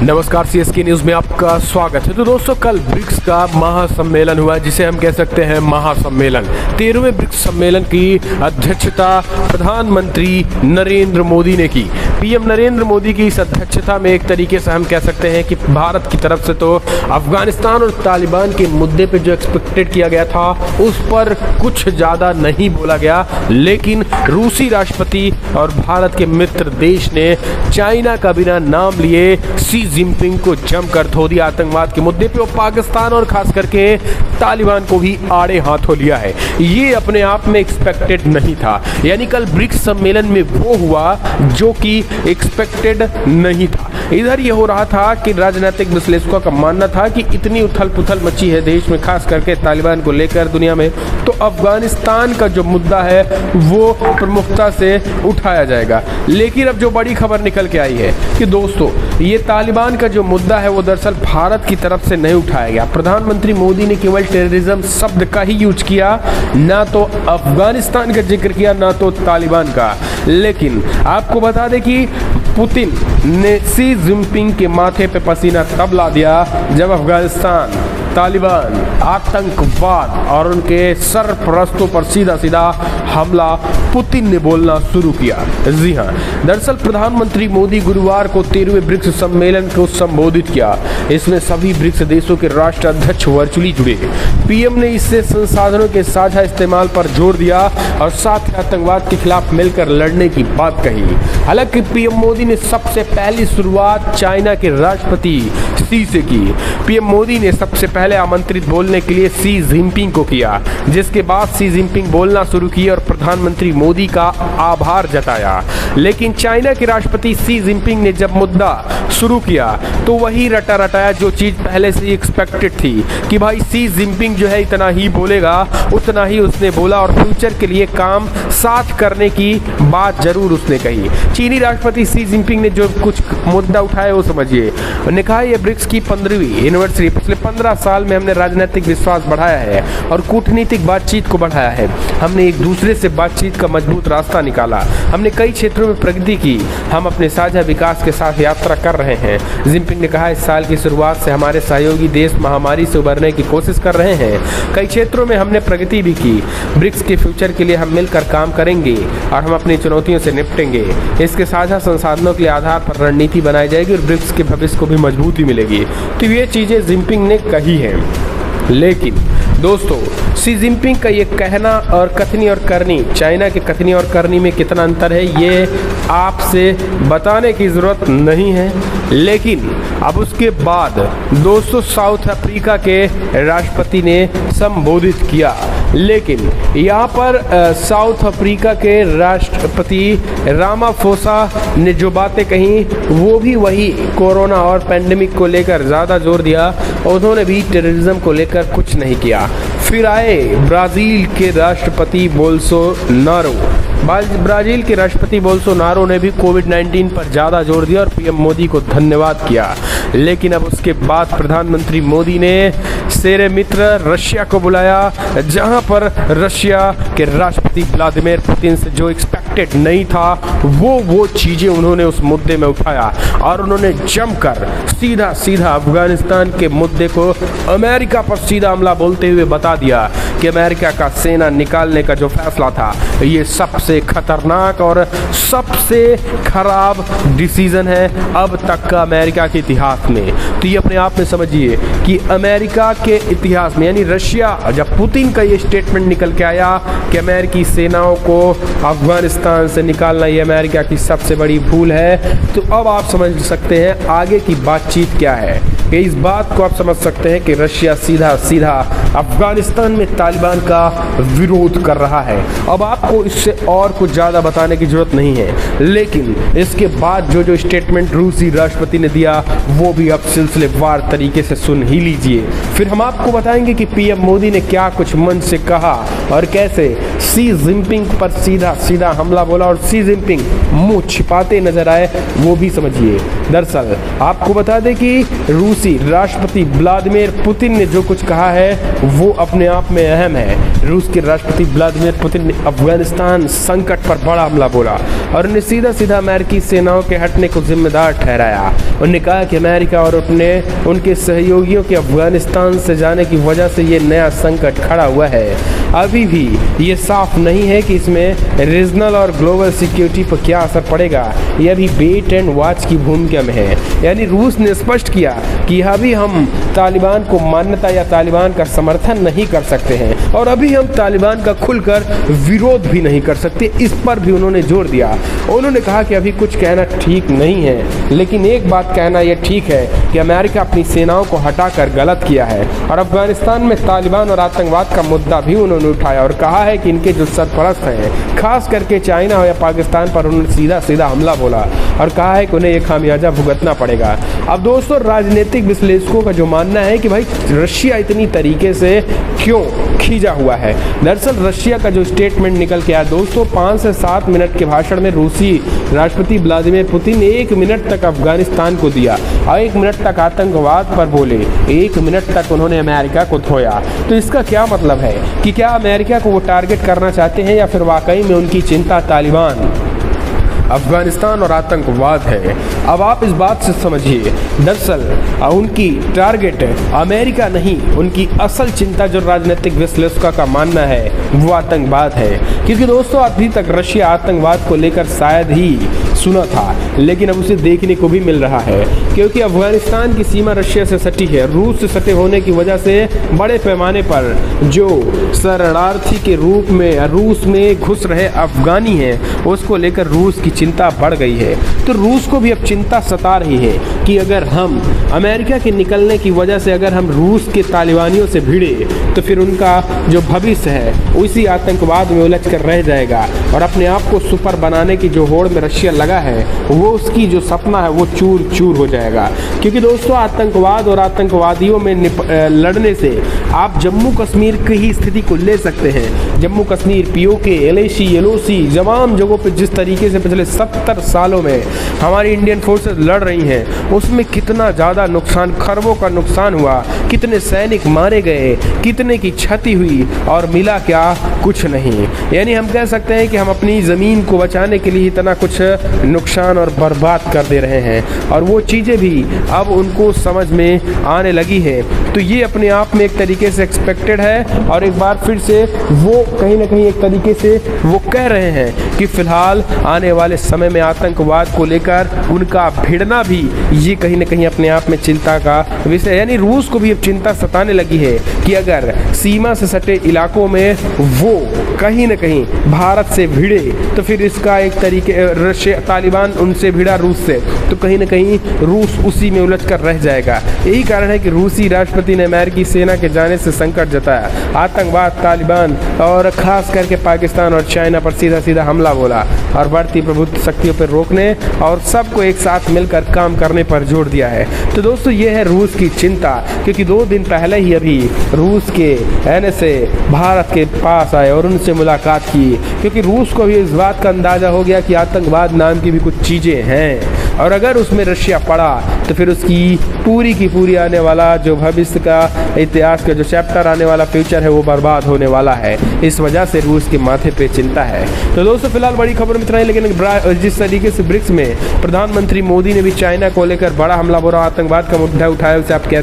नमस्कार, CSK news में आपका स्वागत है। तो दोस्तों, कल ब्रिक्स का महासम्मेलन हुआ, जिसे हम कह सकते हैं महासम्मेलन। 13वें ब्रिक्स सम्मेलन की अध्यक्षता प्रधानमंत्री नरेंद्र मोदी ने की। पीएम नरेंद्र मोदी की इस अध्यक्षता में एक तरीके से हम कह सकते हैं कि भारत की तरफ से तो अफगानिस्तान और तालिबान के मुद्दे पे जो एक्सपेक्टेड किया गया था उस पर कुछ ज़्यादा नहीं बोला गया, लेकिन रूसी राष्ट्रपति और भारत के मित्र देश ने चाइना का बिना नाम लिए शी जिनपिंग को जमकर धो दिया। आतंकवाद के मुद्दे पे और पाकिस्तान और खास करके तालिबान को भी आड़े हाथों लिया है। ये अपने आप में एक्सपेक्टेड नहीं था। यानी कल ब्रिक्स सम्मेलन में वो हुआ जो कि एक्सपेक्टेड नहीं था। इधर ये हो रहा था कि राजनीतिक विश्लेषकों का मानना था कि इतनी उथल पुथल मची है देश में, खास करके तालिबान को लेकर दुनिया में, तो अफगानिस्तान का जो मुद्दा है वो प्रमुखता से उठाया जाएगा। लेकिन अब जो बड़ी खबर निकल के आई है कि दोस्तों, ये तालिबान का जो मुद्दा है वो दरअसल भारत की तरफ से नहीं उठाया गया। प्रधानमंत्री मोदी ने केवल टेररिज्म शब्द का ही यूज किया, ना तो अफगानिस्तान का जिक्र किया ना तो तालिबान का। लेकिन आपको बता दें कि पुतिन ने शी जिनपिंग के माथे पे पसीना तब ला दिया जब अफगानिस्तान, तालिबान, आतंकवाद और उनके सरपरस्तों पर सीधा सीधा हमला पुतिन ने बोलना शुरू किया। जी हाँ, दरअसल प्रधानमंत्री मोदी गुरुवार को 13वें ब्रिक्स सम्मेलन को संबोधित किया। इसमें सभी ब्रिक्स देशों के राष्ट्राध्यक्ष वर्चुअली जुड़े। पीएम ने इससे संसाधनों के साझा इस्तेमाल पर जोर दिया और साथ ही आतंकवाद के खिलाफ मिलकर लड़ने की बात कही। हालांकि पीएम मोदी ने सबसे पहली शुरुआत चाइना के राष्ट्रपति शी से की। पीएम मोदी ने सबसे पहले आमंत्रित बोलने के लिए शी जिनपिंग को किया, जिसके बाद शी जिनपिंग बोलना शुरू की और प्रधानमंत्री मोदी का आभार जताया। लेकिन चाइना के राष्ट्रपति शी जिनपिंग ने जब मुद्दा शुरू किया तो वही रटा रटाया जो चीज पहले से ही एक्सपेक्टेड थी कि भाई शी जिनपिंग जो है इतना ही बोलेगा, उतना ही उसने बोला और फ्यूचर के लिए काम साथ करने की बात जरूर उसने कही। चीनी राष्ट्रपति शी जिनपिंग ने जो कुछ मुद्दा उठाया वो समझिए। उन्होंने कहा यह ब्रिक्स की 15वीं एनिवर्सरी, पिछले 15 साल में हमने राजनीतिक विश्वास बढ़ाया है और कूटनीतिक बातचीत को बढ़ाया है। हमने एक दूसरे से बातचीत का मजबूत रास्ता निकाला। हमने कई क्षेत्रों में प्रगति की। हम अपने साझा विकास के साथ यात्रा कर रहे हैं। जिनपिंग ने कहा इस साल की शुरुआत से हमारे सहयोगी देश महामारी से उबरने की कोशिश कर रहे हैं। कई क्षेत्रों में हमने प्रगति भी की। ब्रिक्स के फ्यूचर के लिए हम मिलकर काम करेंगे और हम अपनी चुनौतियों से निपटेंगे। इसके साझा संसाधनों के लिए आधार पर रणनीति बनाई जाएगी और ब्रिक्स के भविष्य को भी मजबूती मिलेगी। तो ये चीजें जिनपिंग ने कही हैं। लेकिन दोस्तों, शी जिनपिंग का ये कहना और कथनी और करनी, चाइना के कथनी और करनी में कितना अंतर है ये आपसे बताने की ज़रूरत नहीं है। लेकिन अब उसके बाद दोस्तों साउथ अफ्रीका के राष्ट्रपति ने संबोधित किया। लेकिन यहाँ पर साउथ अफ्रीका के राष्ट्रपति रामाफोसा ने जो बातें कही वो भी वही कोरोना और पैंडेमिक को लेकर ज़्यादा जोर दिया। उन्होंने भी टेररिज्म को लेकर कुछ नहीं किया। फिर आए ब्राज़ील के राष्ट्रपति बोल्सोनारो। ब्राज़ील के राष्ट्रपति बोल्सोनारो ने भी कोविड-19 पर ज़्यादा जोर दिया और पीएम मोदी को धन्यवाद किया। लेकिन अब उसके बाद प्रधानमंत्री मोदी ने शेर मित्र रशिया को बुलाया, जहां पर रशिया के राष्ट्रपति व्लादिमीर पुतिन से जो एक्सपेक्टेड नहीं था वो चीज़ें उन्होंने उस मुद्दे में उठाया और उन्होंने जमकर सीधा सीधा अफगानिस्तान के मुद्दे को अमेरिका पर सीधा हमला बोलते हुए बता दिया कि अमेरिका का सेना निकालने का जो फैसला था ये सबसे खतरनाक और सबसे खराब डिसीजन है अब तक का अमेरिका के इतिहास में। तो ये अपने आप में समझिए कि अमेरिका के इतिहास में, यानी रशिया, जब पुतिन का ये स्टेटमेंट निकल के आया कि अमेरिकी सेनाओं को अफगानिस्तान से निकालना ये अमेरिका की सबसे बड़ी भूल है, तो अब आप समझ सकते हैं आगे की बातचीत क्या है। कि इस बात को आप समझ सकते हैं कि रशिया सीधा सीधा अफगानिस्तान में तालिबान का विरोध कर रहा है। अब आपको इससे और कुछ ज़्यादा बताने की जरूरत नहीं है। लेकिन इसके बाद जो स्टेटमेंट रूसी राष्ट्रपति ने दिया वो भी अब सिलसिलेवार तरीके से सुन ही लीजिए। फिर हम आपको बताएंगे कि पीएम मोदी ने क्या कुछ मन से कहा और कैसे शी जिनपिंग पर सीधा सीधा हमला बोला और शी जिनपिंग मुंह छिपाते नजर आए, वो भी समझिए। दरअसल आपको बता दें कि रूस रूसी राष्ट्रपति व्लादिमीर पुतिन ने जो कुछ कहा है वो अपने आप में अहम है। रूस के राष्ट्रपति व्लादिमीर पुतिन ने अफगानिस्तान संकट पर बड़ा हमला बोला और उन्हें सीधा सीधा अमेरिकी सेनाओं के हटने को जिम्मेदार ठहराया। उन्होंने कहा कि अमेरिका और उनके सहयोगियों के अफगानिस्तान से जाने की वजह से ये नया संकट खड़ा हुआ है। अभी भी ये साफ नहीं है कि इसमें रीजनल और ग्लोबल सिक्योरिटी पर क्या असर पड़ेगा। यह भी वेट एंड वॉच की भूमिका में है। यानी रूस ने स्पष्ट किया कि अभी हम तालिबान को मान्यता या तालिबान का समर्थन नहीं कर सकते हैं और अभी हम तालिबान का खुलकर विरोध भी नहीं कर सकते। इस पर भी उन्होंने जोर दिया। उन्होंने कहा कि अभी कुछ कहना ठीक नहीं है, लेकिन एक बात कहना यह ठीक है कि अमेरिका अपनी सेनाओं को हटाकर गलत किया है। और अफगानिस्तान में तालिबान और आतंकवाद का मुद्दा भी उन्होंने उठाया और कहा है कि इनके जो सरपरस्त हैं, खास करके चाइना या पाकिस्तान पर उन्होंने सीधा सीधा हमला बोला और कहा है कि उन्हें एक खामियाजा भुगतना पड़ेगा। अब दोस्तों, राजनीतिक विश्लेषकों का जो मानना है कि भाई रशिया इतनी तरीके से क्यों खींचा हुआ है। दरअसल रशिया का जो स्टेटमेंट निकल के आया दोस्तों, 5 से 7 मिनट के भाषण में रूसी राष्ट्रपति व्लादिमीर पुतिन ने 1 मिनट तक अफगानिस्तान को दिया और 1 मिनट तक आतंकवाद पर बोले, 1 मिनट तक उन्होंने अमेरिका को धोया। तो इसका क्या मतलब है कि क्या अमेरिका को वो टारगेट करना चाहते हैं या फिर वाकई में उनकी चिंता तालिबान, अफगानिस्तान और आतंकवाद है। अब आप इस बात से समझिए, दरअसल उनकी टारगेट अमेरिका नहीं, उनकी असल चिंता जो राजनीतिक विश्लेषकों का मानना है वो आतंकवाद है। क्योंकि दोस्तों अभी तक रशिया आतंकवाद को लेकर शायद ही सुना था, लेकिन अब उसे देखने को भी मिल रहा है। क्योंकि अफगानिस्तान की सीमा रशिया से सटी है। रूस से सटे होने की वजह से बड़े पैमाने पर जो शरणार्थी के रूप में रूस में घुस रहे अफगानी हैं, उसको लेकर रूस की चिंता बढ़ गई है। तो रूस को भी अब चिंता सता रही है कि अगर हम अमेरिका के निकलने की वजह से अगर हम रूस के तालिबानियों से भिड़े तो फिर उनका जो भविष्य है उसी आतंकवाद में उलझ कर रह जाएगा और अपने आप को सुपर बनाने की जो होड़ में रशिया लगा है वो उसकी जो सपना है वो चूर चूर हो जाएगा। क्योंकि दोस्तों आतंकवाद और आतंकवादियों में लड़ने से आप जम्मू कश्मीर की ही स्थिति को ले सकते हैं। Jammu Kashmir, PoK, LAC, LOC, तमाम जगहों पे जिस तरीके से पिछले 70 सालों में हमारी इंडियन फोर्सेस लड़ रही हैं उसमें कितना ज़्यादा नुकसान, खरबों का नुकसान हुआ, कितने सैनिक मारे गए, कितने की क्षति हुई और मिला क्या, कुछ नहीं। यानी हम कह सकते हैं कि हम अपनी ज़मीन को बचाने के लिए इतना कुछ नुकसान और बर्बाद कर दे रहे हैं और वो चीज़ें भी अब उनको समझ में आने लगी है। तो ये अपने आप में एक तरीके से एक्सपेक्टेड है और एक बार फिर से वो कहीं ना कहीं एक तरीके से वो कह रहे हैं कि फिलहाल आने वाले समय में आतंकवाद को लेकर उनका भिड़ना भी ये कहीं ना कहीं अपने आप में चिंता का विषय। यानी रूस को भी अब चिंता सताने लगी है कि अगर सीमा से सटे इलाकों में वो कहीं ना कहीं भारत से भिड़े तो फिर इसका एक तरीके रशिया, तालिबान उनसे भिड़ा रूस से, तो कहीं ना कहीं रूस उसी में उलझ कर रह जाएगा। यही कारण है कि रूसी राष्ट्रपति ने अमेरिकी सेना के जाने से संकट जताया, आतंकवाद, तालिबान और खास करके पाकिस्तान और चाइना पर सीधा सीधा हमला बोला और बढ़ती प्रभुत्व शक्तियों पर रोकने और सबको एक साथ मिलकर काम करने पर जोर दिया है। तो दोस्तों ये है रूस की चिंता। क्योंकि 2 दिन पहले ही अभी रूस के एनएसए भारत के पास आए और उनसे मुलाकात की, क्योंकि रूस को भी इस बात का अंदाज़ा हो गया कि आतंकवाद नाम की भी कुछ चीज़ें हैं और अगर उसमें रशिया पड़ा तो फिर उसकी पूरी की पूरी आने वाला जो भविष्य का इतिहास का जो चैप्टर आने वाला फ्यूचर है वो बर्बाद होने वाला है। इस वजह से रूस के माथे पे चिंता है। तो दोस्तों फिलहाल बड़ी खबर में इतना ही, लेकिन जिस तरीके से ब्रिक्स में प्रधानमंत्री मोदी ने भी चाइना को लेकर बड़ा हमला बोला, आतंकवाद का मुद्दा उठाया, उसे आप कैसे